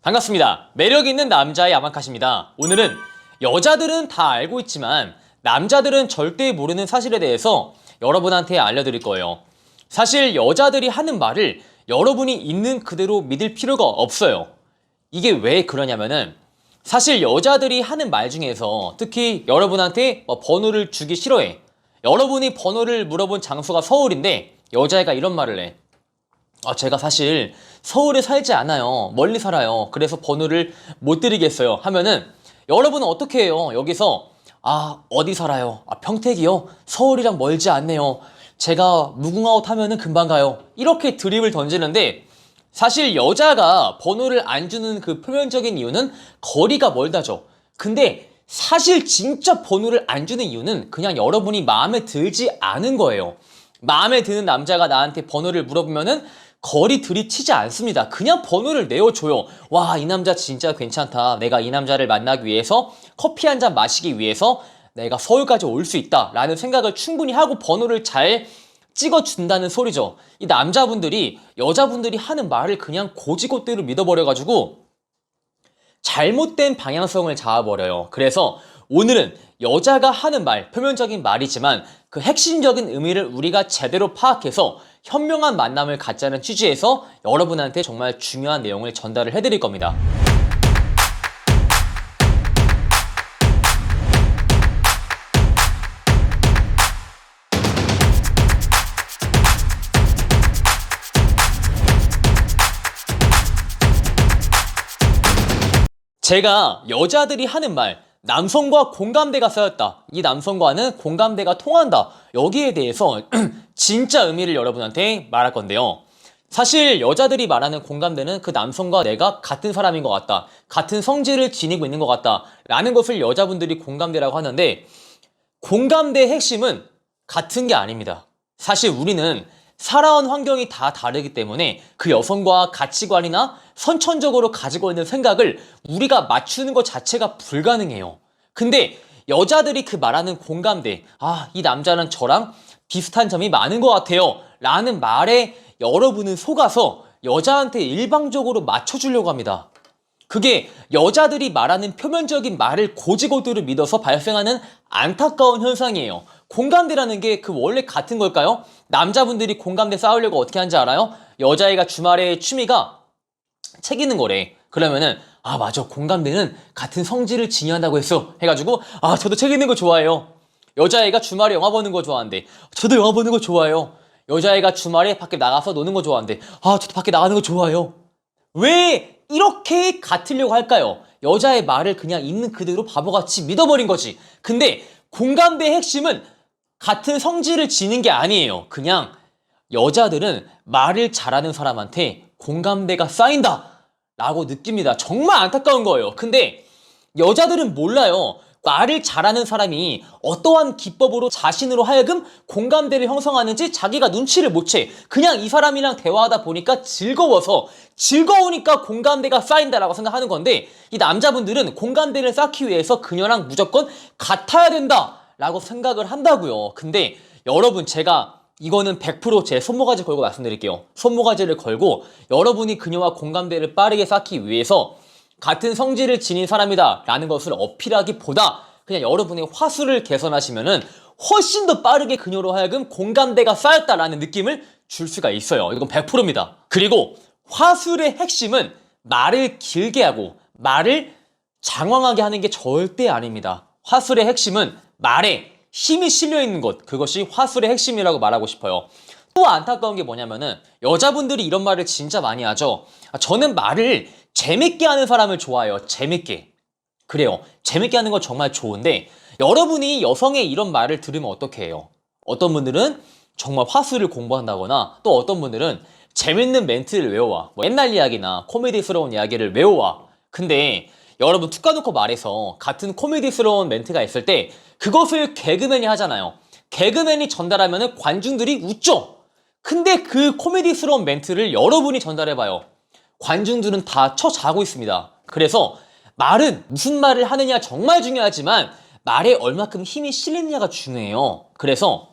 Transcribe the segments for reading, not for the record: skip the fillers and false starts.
반갑습니다. 매력있는 남자의 야마카시입니다. 오늘은 여자들은 다 알고 있지만 남자들은 절대 모르는 사실에 대해서 여러분한테 알려드릴 거예요. 사실 여자들이 하는 말을 여러분이 있는 그대로 믿을 필요가 없어요. 이게 왜 그러냐면은 사실 여자들이 하는 말 중에서 특히 여러분한테 번호를 주기 싫어해. 여러분이 번호를 물어본 장소가 서울인데 여자애가 이런 말을 해. 제가 사실 서울에 살지 않아요. 멀리 살아요. 그래서 번호를 못 드리겠어요. 하면은 여러분은 어떻게 해요? 여기서 어디 살아요? 평택이요? 서울이랑 멀지 않네요. 제가 무궁화호 타면은 금방 가요. 이렇게 드립을 던지는데 사실 여자가 번호를 안 주는 그 표면적인 이유는 거리가 멀다죠. 근데 사실 진짜 번호를 안 주는 이유는 그냥 여러분이 마음에 들지 않은 거예요. 마음에 드는 남자가 나한테 번호를 물어보면은 거리 들이치지 않습니다. 그냥 번호를 내어줘요. 와, 이 남자 진짜 괜찮다. 내가 이 남자를 만나기 위해서 커피 한 잔 마시기 위해서 내가 서울까지 올 수 있다 라는 생각을 충분히 하고 번호를 잘 찍어준다는 소리죠. 이 남자분들이 여자분들이 하는 말을 그냥 고지고대로 믿어버려가지고 잘못된 방향성을 잡아버려요. 그래서 오늘은 여자가 하는 말, 표면적인 말이지만 그 핵심적인 의미를 우리가 제대로 파악해서 현명한 만남을 갖자는 취지에서 여러분한테 정말 중요한 내용을 전달을 해드릴 겁니다. 제가 여자들이 하는 말, 남성과 공감대가 쌓였다. 이 남성과는 공감대가 통한다. 여기에 대해서 진짜 의미를 여러분한테 말할 건데요. 사실 여자들이 말하는 공감대는 그 남성과 내가 같은 사람인 것 같다. 같은 성질을 지니고 있는 것 같다. 라는 것을 여자분들이 공감대라고 하는데 공감대의 핵심은 같은 게 아닙니다. 사실 우리는 살아온 환경이 다 다르기 때문에 그 여성과 가치관이나 선천적으로 가지고 있는 생각을 우리가 맞추는 것 자체가 불가능해요. 근데 여자들이 그 말하는 공감대, 이 남자는 저랑 비슷한 점이 많은 것 같아요 라는 말에 여러분은 속아서 여자한테 일방적으로 맞춰주려고 합니다. 그게 여자들이 말하는 표면적인 말을 고지고대로 믿어서 발생하는 안타까운 현상이에요. 공감대라는 게 원래 같은 걸까요? 남자분들이 공감대 쌓으려고 어떻게 하는지 알아요? 여자애가 주말에 취미가 책 읽는 거래. 그러면은 맞아, 공감대는 같은 성질을 지니한다고 했어 해가지고 저도 책 읽는 거 좋아해요. 여자애가 주말에 영화 보는 거 좋아하는데 저도 영화 보는 거 좋아해요. 여자애가 주말에 밖에 나가서 노는 거 좋아하는데 저도 밖에 나가는 거 좋아해요. 왜 이렇게 같으려고 할까요? 여자의 말을 그냥 있는 그대로 바보같이 믿어버린 거지. 근데 공감대의 핵심은 같은 성질을 지닌 게 아니에요. 그냥 여자들은 말을 잘하는 사람한테 공감대가 쌓인다 라고 느낍니다. 정말 안타까운 거예요. 근데 여자들은 몰라요. 말을 잘하는 사람이 어떠한 기법으로 자신으로 하여금 공감대를 형성하는지 자기가 눈치를 못 채. 그냥 이 사람이랑 대화하다 보니까 즐거우니까 공감대가 쌓인다라고 생각하는 건데 이 남자분들은 공감대를 쌓기 위해서 그녀랑 무조건 같아야 된다라고 생각을 한다고요. 근데 여러분, 제가 이거는 100% 제 손모가지 걸고 말씀드릴게요. 손모가지를 걸고 여러분이 그녀와 공감대를 빠르게 쌓기 위해서 같은 성질을 지닌 사람이다 라는 것을 어필하기보다 그냥 여러분의 화수를 개선하시면은 훨씬 더 빠르게 그녀로 하여금 공감대가 쌓였다라는 느낌을 줄 수가 있어요. 이건 100%입니다. 그리고 화술의 핵심은 말을 길게 하고 말을 장황하게 하는 게 절대 아닙니다. 화술의 핵심은 말에 힘이 실려 있는 것, 그것이 화술의 핵심이라고 말하고 싶어요. 또 안타까운 게 뭐냐면은 여자분들이 이런 말을 진짜 많이 하죠. 저는 말을 재밌게 하는 사람을 좋아해요. 재밌게. 그래요. 재밌게 하는 건 정말 좋은데 여러분이 여성의 이런 말을 들으면 어떻게 해요? 어떤 분들은 정말 화술을 공부한다거나 또 어떤 분들은 재밌는 멘트를 외워와. 옛날 이야기나 코미디스러운 이야기를 외워와. 근데 여러분, 툭 까놓고 말해서 같은 코미디스러운 멘트가 있을 때 그것을 개그맨이 하잖아요. 개그맨이 전달하면 관중들이 웃죠. 근데 그 코미디스러운 멘트를 여러분이 전달해봐요. 관중들은 다 쳐자고 있습니다. 그래서 말은 무슨 말을 하느냐 정말 중요하지만 말에 얼마큼 힘이 실리느냐가 중요해요. 그래서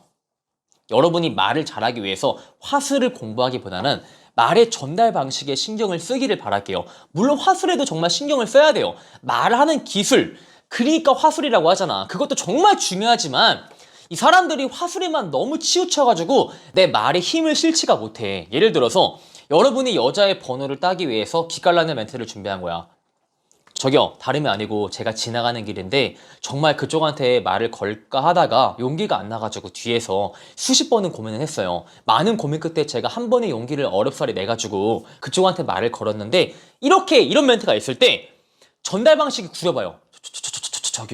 여러분이 말을 잘하기 위해서 화술을 공부하기보다는 말의 전달 방식에 신경을 쓰기를 바랄게요. 물론 화술에도 정말 신경을 써야 돼요. 말하는 기술, 그러니까 화술이라고 하잖아. 그것도 정말 중요하지만 이 사람들이 화술에만 너무 치우쳐가지고 내 말에 힘을 실지가 못해. 예를 들어서 여러분이 여자의 번호를 따기 위해서 기깔나는 멘트를 준비한 거야. 저기요, 다름이 아니고 제가 지나가는 길인데 정말 그쪽한테 말을 걸까 하다가 용기가 안 나가지고 뒤에서 수십 번은 고민을 했어요. 많은 고민 끝에 제가 한 번의 용기를 어렵사리 내가지고 그쪽한테 말을 걸었는데 이런 멘트가 있을 때 전달 방식이 구려봐요.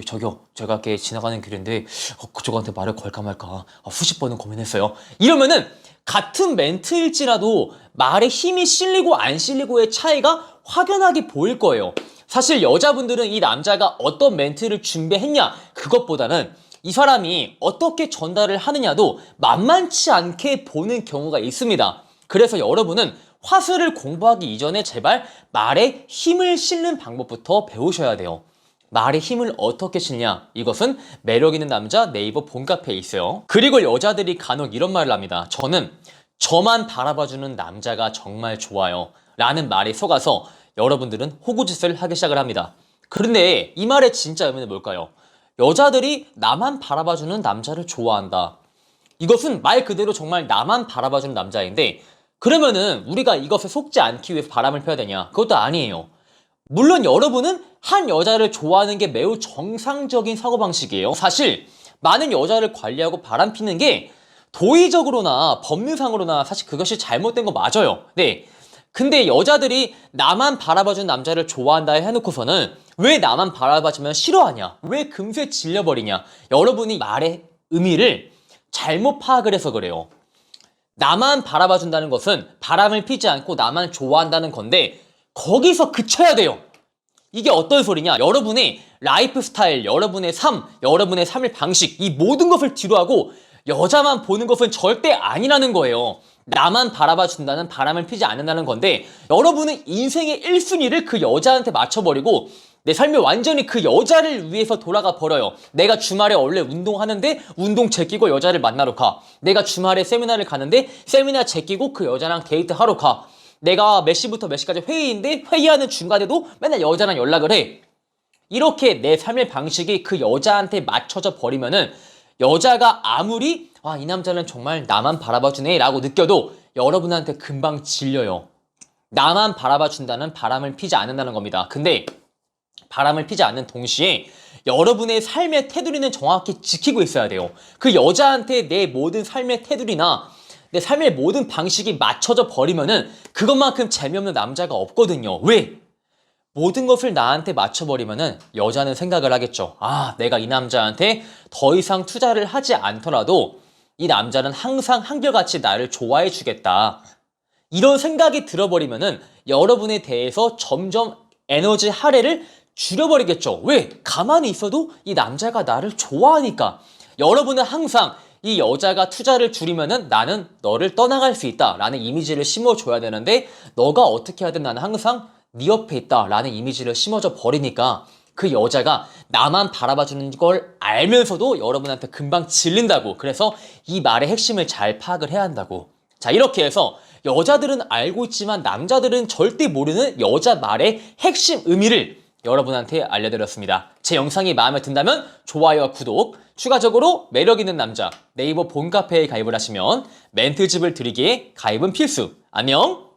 저기요, 제가 이렇게 지나가는 길인데 그쪽한테 말을 걸까 말까 수십 번은 고민했어요. 이러면은 같은 멘트일지라도 말에 힘이 실리고 안 실리고의 차이가 확연하게 보일 거예요. 사실 여자분들은 이 남자가 어떤 멘트를 준비했냐 그것보다는 이 사람이 어떻게 전달을 하느냐도 만만치 않게 보는 경우가 있습니다. 그래서 여러분은 화술을 공부하기 이전에 제발 말에 힘을 실는 방법부터 배우셔야 돼요. 말에 힘을 어떻게 실냐? 이것은 매력 있는 남자 네이버 본카페에 있어요. 그리고 여자들이 간혹 이런 말을 합니다. 저는 저만 바라봐주는 남자가 정말 좋아요 라는 말에 속아서 여러분들은 호구짓을 하기 시작을 합니다. 그런데 이 말의 진짜 의미는 뭘까요? 여자들이 나만 바라봐주는 남자를 좋아한다. 이것은 말 그대로 정말 나만 바라봐주는 남자인데 그러면은 우리가 이것에 속지 않기 위해서 바람을 펴야 되냐? 그것도 아니에요. 물론 여러분은 한 여자를 좋아하는 게 매우 정상적인 사고방식이에요. 사실 많은 여자를 관리하고 바람 피는 게 도의적으로나 법률상으로나 사실 그것이 잘못된 거 맞아요. 네. 근데 여자들이 나만 바라봐주는 남자를 좋아한다 해놓고서는 왜 나만 바라봐주면 싫어하냐? 왜 금세 질려버리냐? 여러분이 말의 의미를 잘못 파악을 해서 그래요. 나만 바라봐준다는 것은 바람을 피지 않고 나만 좋아한다는 건데 거기서 그쳐야 돼요. 이게 어떤 소리냐? 여러분의 라이프 스타일, 여러분의 삶, 여러분의 삶의 방식 이 모든 것을 뒤로하고 여자만 보는 것은 절대 아니라는 거예요. 나만 바라봐준다는 바람을 피지 않는다는 건데 여러분은 인생의 1순위를 그 여자한테 맞춰버리고 내 삶이 완전히 그 여자를 위해서 돌아가 버려요. 내가 주말에 원래 운동하는데 운동 제끼고 여자를 만나러 가. 내가 주말에 세미나를 가는데 세미나 제끼고 그 여자랑 데이트하러 가. 내가 몇 시부터 몇 시까지 회의인데 회의하는 중간에도 맨날 여자랑 연락을 해. 이렇게 내 삶의 방식이 그 여자한테 맞춰져 버리면은 여자가 아무리 이 남자는 정말 나만 바라봐주네 라고 느껴도 여러분한테 금방 질려요. 나만 바라봐준다는 바람을 피지 않는다는 겁니다. 근데 바람을 피지 않는 동시에 여러분의 삶의 테두리는 정확히 지키고 있어야 돼요. 그 여자한테 내 모든 삶의 테두리나 내 삶의 모든 방식이 맞춰져 버리면은 그것만큼 재미없는 남자가 없거든요. 왜? 모든 것을 나한테 맞춰버리면은 여자는 생각을 하겠죠. 내가 이 남자한테 더 이상 투자를 하지 않더라도 이 남자는 항상 한결같이 나를 좋아해 주겠다. 이런 생각이 들어버리면은 여러분에 대해서 점점 에너지 할애를 줄여버리겠죠. 왜? 가만히 있어도 이 남자가 나를 좋아하니까. 여러분은 항상 이 여자가 투자를 줄이면은 나는 너를 떠나갈 수 있다 라는 이미지를 심어줘야 되는데 너가 어떻게 하든 나는 항상 네 옆에 있다 라는 이미지를 심어줘 버리니까 그 여자가 나만 바라봐주는 걸 알면서도 여러분한테 금방 질린다고. 그래서 이 말의 핵심을 잘 파악을 해야 한다고. 자, 이렇게 해서 여자들은 알고 있지만 남자들은 절대 모르는 여자 말의 핵심 의미를 여러분한테 알려드렸습니다. 제 영상이 마음에 든다면 좋아요와 구독, 추가적으로 매력있는 남자 네이버 본카페에 가입을 하시면 멘트집을 드리기에 가입은 필수. 안녕!